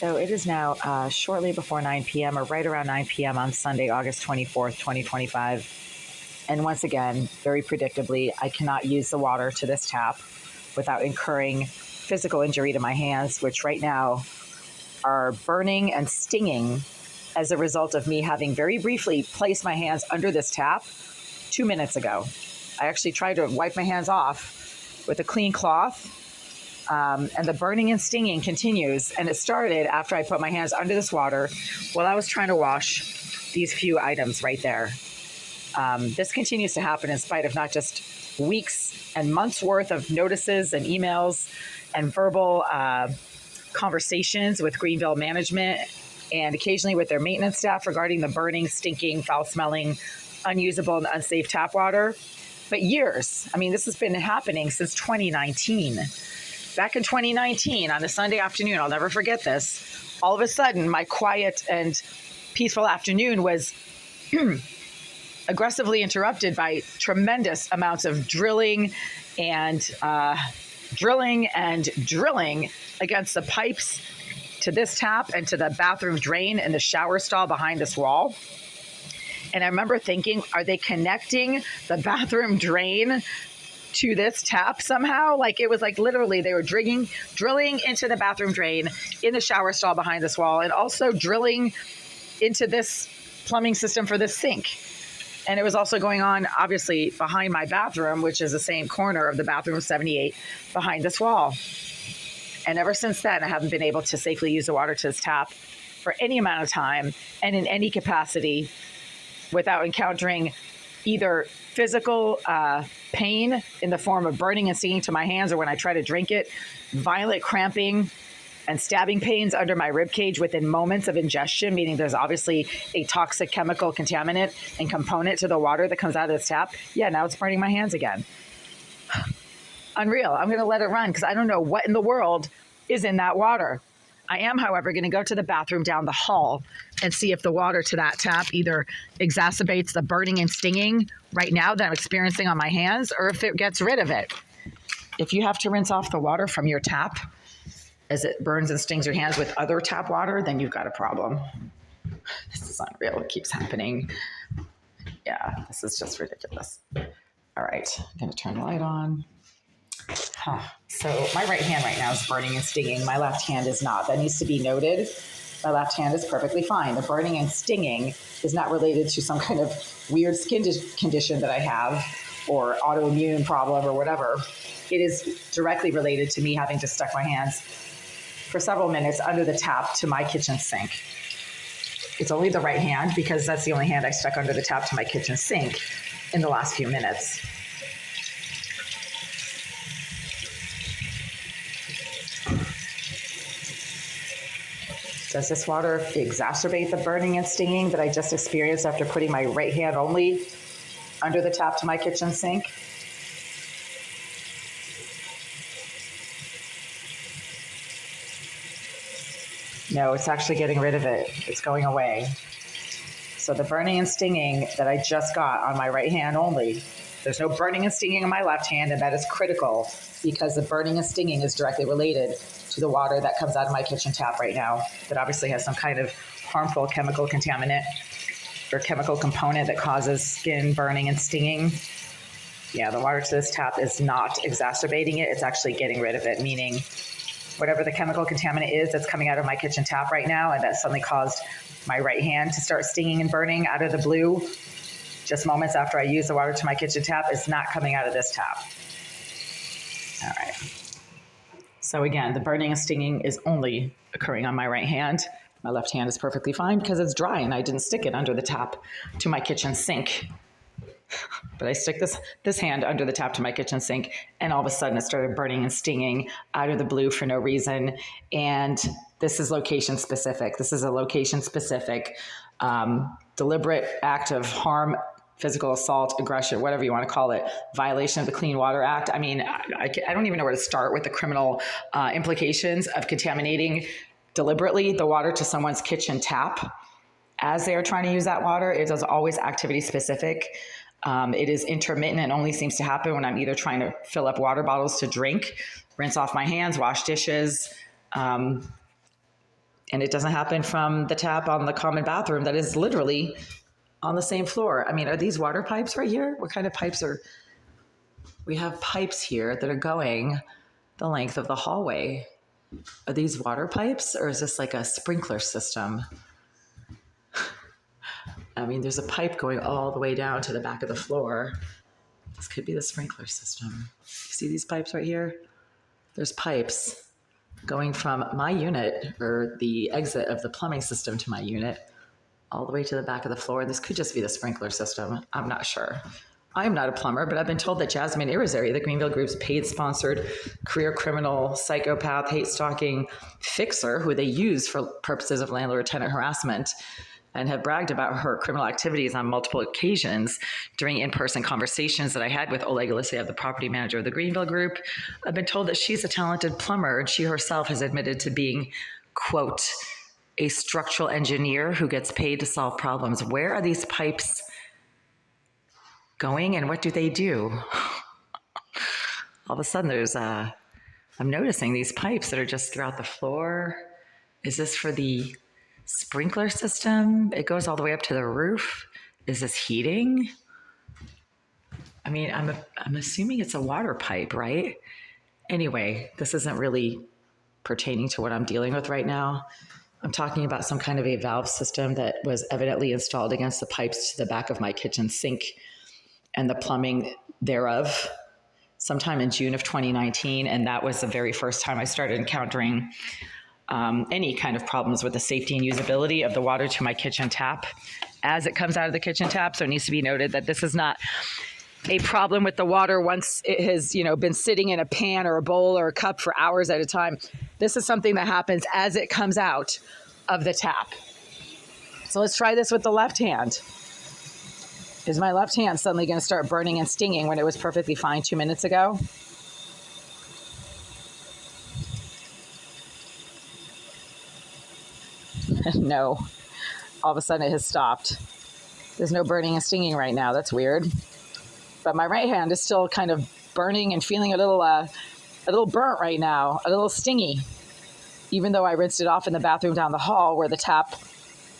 So it is now shortly before 9 p.m. or right around 9 p.m. on Sunday, August 24th, 2025. And once again, very predictably, I cannot use the water to this tap without incurring physical injury to my hands, which right now are burning and stinging as a result of me having very briefly placed my hands under this tap 2 minutes ago. I actually tried to wipe my hands off with a clean cloth, and the burning and stinging continues. And it started after I put my hands under this water while I was trying to wash these few items right there. This continues to happen in spite of not just weeks and months worth of notices and emails and verbal conversations with Greenville management and occasionally with their maintenance staff regarding the burning, stinking, foul-smelling, unusable and unsafe tap water. But years. I mean, this has been happening since 2019. Back in 2019, on a Sunday afternoon, I'll never forget this, all of a sudden, my quiet and peaceful afternoon was aggressively interrupted by tremendous amounts of drilling drilling against the pipes to this tap and to the bathroom drain and the shower stall behind this wall. And I remember thinking, are they connecting the bathroom drain to this tap somehow? Like it was like literally they were drilling into the bathroom drain in the shower stall behind this wall and also drilling into this plumbing system for this sink. And it was also going on, obviously, behind my bathroom, which is the same corner of the bathroom 78 behind this wall. And ever since then, I haven't been able to safely use the water to this tap for any amount of time and in any capacity without encountering either physical pain in the form of burning and stinging to my hands, or when I try to drink it, violent cramping and stabbing pains under my rib cage within moments of ingestion, meaning there's obviously a toxic chemical contaminant and component to the water that comes out of this tap. Yeah, now it's burning my hands again. Unreal. I'm going to let it run because I don't know what in the world is in that water. I am, however, going to go to the bathroom down the hall and see if the water to that tap either exacerbates the burning and stinging right now that I'm experiencing on my hands, or if it gets rid of it. If you have to rinse off the water from your tap as it burns and stings your hands with other tap water, then you've got a problem. This is unreal. It keeps happening. Yeah, this is just ridiculous. All right, I'm going to turn the light on. So my right hand right now is burning and stinging. My left hand is not. That needs to be noted. My left hand is perfectly fine. The burning and stinging is not related to some kind of weird skin condition that I have or autoimmune problem or whatever. It is directly related to me having to stuck my hands for several minutes under the tap to my kitchen sink. It's only the right hand because that's the only hand I stuck under the tap to my kitchen sink in the last few minutes. Does this water exacerbate the burning and stinging that I just experienced after putting my right hand only under the tap to my kitchen sink? No, it's actually getting rid of it. It's going away. So the burning and stinging that I just got on my right hand only, there's no burning and stinging on my left hand, and that is critical because the burning and stinging is directly related to the water that comes out of my kitchen tap right now that obviously has some kind of harmful chemical contaminant or chemical component that causes skin burning and stinging. Yeah, the water to this tap is not exacerbating it. It's actually getting rid of it, meaning whatever the chemical contaminant is that's coming out of my kitchen tap right now and that suddenly caused my right hand to start stinging and burning out of the blue just moments after I use the water to my kitchen tap is not coming out of this tap. All right. So again, the burning and stinging is only occurring on my right hand. My left hand is perfectly fine because it's dry and I didn't stick it under the tap to my kitchen sink. But I stick this hand under the tap to my kitchen sink and all of a sudden it started burning and stinging out of the blue for no reason. And this is location specific. This is a location specific deliberate act of harm, physical assault, aggression, whatever you want to call it, violation of the Clean Water Act. I mean, I don't even know where to start with the criminal implications of contaminating deliberately the water to someone's kitchen tap as they are trying to use that water. It is always activity specific. It is intermittent and only seems to happen when I'm either trying to fill up water bottles to drink, rinse off my hands, wash dishes, And it doesn't happen from the tap on the common bathroom that is literally on the same floor. I mean, are these water pipes right here? What kind of pipes are... We have pipes here that are going the length of the hallway. Are these water pipes, or is this like a sprinkler system? I mean, there's a pipe going all the way down to the back of the floor. This could be the sprinkler system. You see these pipes right here? There's pipes going from my unit, or the exit of the plumbing system, to my unit, all the way to the back of the floor. This could just be the sprinkler system. I'm not sure. I'm not a plumber, but I've been told that Jasmine Irizarry, the Greenville Group's paid sponsored career criminal, psychopath, hate stalking fixer, who they use for purposes of landlord tenant harassment, and have bragged about her criminal activities on multiple occasions during in-person conversations that I had with Oleg Alexeyev, the property manager of the Greenville Group. I've been told that she's a talented plumber, and she herself has admitted to being, quote, a structural engineer who gets paid to solve problems. Where are these pipes going, and what do they do? All of a sudden I'm noticing these pipes that are just throughout the floor. Is this for the sprinkler system? It goes all the way up to the roof. Is this heating? I mean, I'm assuming it's a water pipe, right? Anyway, this isn't really pertaining to what I'm dealing with right now. I'm talking about some kind of a valve system that was evidently installed against the pipes to the back of my kitchen sink and the plumbing thereof sometime in June of 2019. And that was the very first time I started encountering any kind of problems with the safety and usability of the water to my kitchen tap as it comes out of the kitchen tap. So it needs to be noted that this is not a problem with the water once it has, been sitting in a pan or a bowl or a cup for hours at a time. This is something that happens as it comes out of the tap. So let's try this with the left hand. Is my left hand suddenly going to start burning and stinging when it was perfectly fine 2 minutes ago? No. All of a sudden it has stopped. There's no burning and stinging right now. That's weird. But my right hand is still kind of burning and feeling a little burnt right now, a little stingy, even though I rinsed it off in the bathroom down the hall where the tap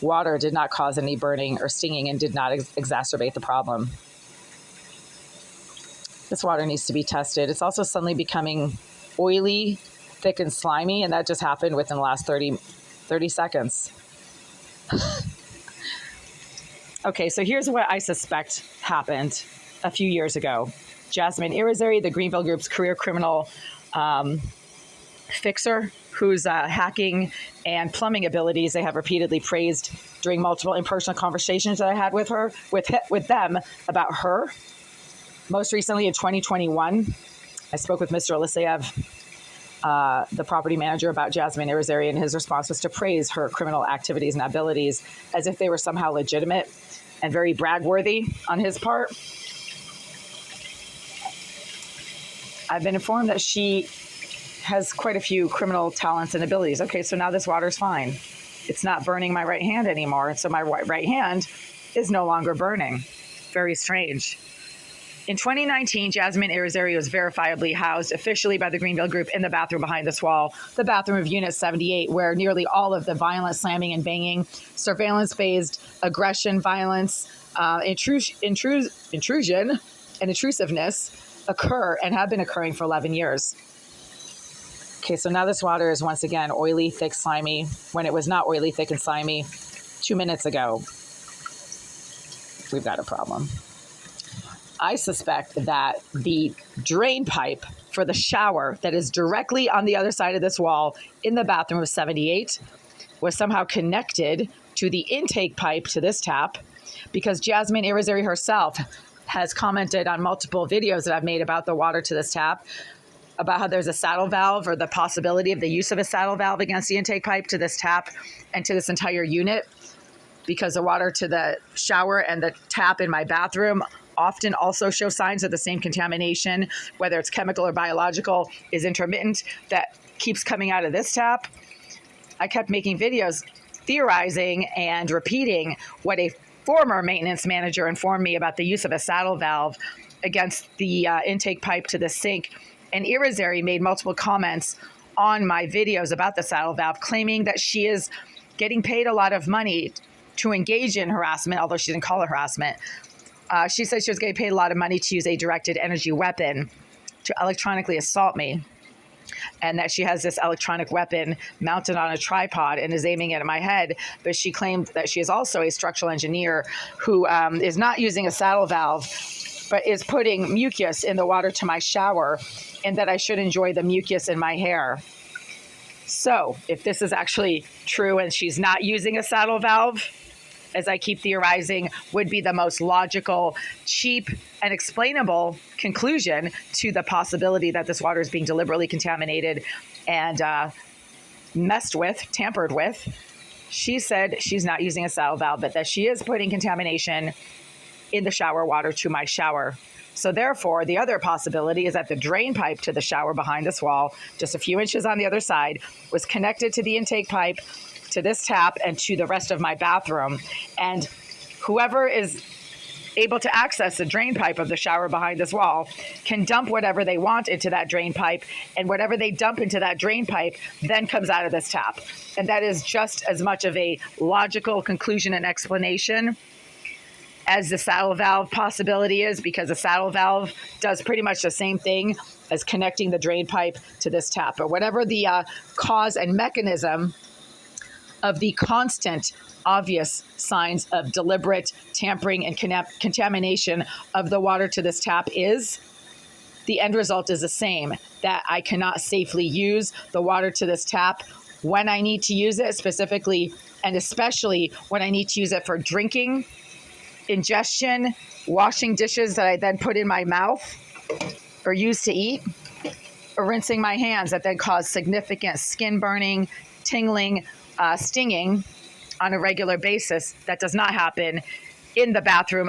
water did not cause any burning or stinging and did not exacerbate the problem. This water needs to be tested. It's also suddenly becoming oily, thick, and slimy, and that just happened within the last 30 seconds. Okay, so here's what I suspect happened a few years ago. Jasmine Irizarry, the Greenville Group's career criminal fixer, whose hacking and plumbing abilities they have repeatedly praised during multiple impersonal conversations that I had with them about her. Most recently in 2021, I spoke with Mr. Alexeyev, the property manager, about Jasmine Irizarry, and his response was to praise her criminal activities and abilities as if they were somehow legitimate and very brag-worthy on his part. I've been informed that she has quite a few criminal talents and abilities. Okay, so now this water's fine. It's not burning my right hand anymore, and so my right hand is no longer burning. Very strange. In 2019, Jasmine Irizarry was verifiably housed officially by the Greenville Group in the bathroom behind this wall, the bathroom of Unit 78, where nearly all of the violent slamming and banging, surveillance-based aggression, violence, intrusion, and intrusiveness occur and have been occurring for 11 years. Okay, so now this water is once again oily, thick, slimy, when it was not oily, thick, and slimy 2 minutes ago. We've got a problem. I suspect that the drain pipe for the shower that is directly on the other side of this wall in the bathroom of 78 was somehow connected to the intake pipe to this tap, because Jasmine Irizarry herself has commented on multiple videos that I've made about the water to this tap, about how there's a saddle valve, or the possibility of the use of a saddle valve against the intake pipe to this tap and to this entire unit, because the water to the shower and the tap in my bathroom often also show signs of the same contamination, whether it's chemical or biological, is intermittent, that keeps coming out of this tap. I kept making videos theorizing and repeating what a former maintenance manager informed me about the use of a saddle valve against the intake pipe to the sink. And Irizarry made multiple comments on my videos about the saddle valve, claiming that she is getting paid a lot of money to engage in harassment, although she didn't call it harassment. She said she was getting paid a lot of money to use a directed energy weapon to electronically assault me, and that she has this electronic weapon mounted on a tripod and is aiming it at my head. But she claimed that she is also a structural engineer who is not using a saddle valve, but is putting mucus in the water to my shower, and that I should enjoy the mucus in my hair. So if this is actually true and she's not using a saddle valve, as I keep theorizing, would be the most logical, cheap, and explainable conclusion to the possibility that this water is being deliberately contaminated and messed with, tampered with. She said she's not using a saddle valve, but that she is putting contamination in the shower water to my shower. So therefore, the other possibility is that the drain pipe to the shower behind this wall, just a few inches on the other side, was connected to the intake pipe, to this tap, and to the rest of my bathroom. And whoever is able to access the drain pipe of the shower behind this wall can dump whatever they want into that drain pipe, and whatever they dump into that drain pipe then comes out of this tap. And that is just as much of a logical conclusion and explanation as the saddle valve possibility is, because the saddle valve does pretty much the same thing as connecting the drain pipe to this tap. But whatever the cause and mechanism of the constant obvious signs of deliberate tampering and contamination of the water to this tap is, the end result is the same, that I cannot safely use the water to this tap when I need to use it, specifically and especially when I need to use it for drinking, ingestion, washing dishes that I then put in my mouth or use to eat, or rinsing my hands that then cause significant skin burning, tingling, stinging on a regular basis. That does not happen in the bathroom